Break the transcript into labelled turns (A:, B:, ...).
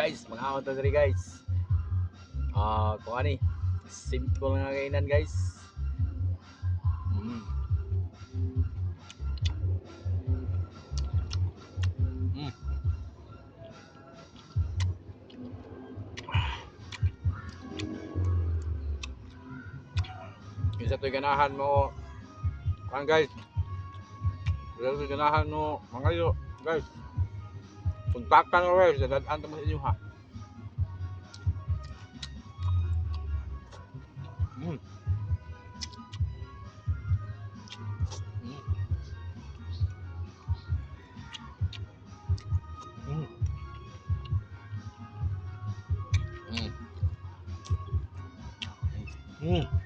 A: guys, mga to diri guys. Kung ani, simple nga kainan guys. Mm. Mm. Isa to'y ganahan mo, kan guys. Isa to'y ganahan mo, mga yo, guys. Kontakan ko guys, dadaan mo sa inyo ha. Mm. Mm. Mm. Mm.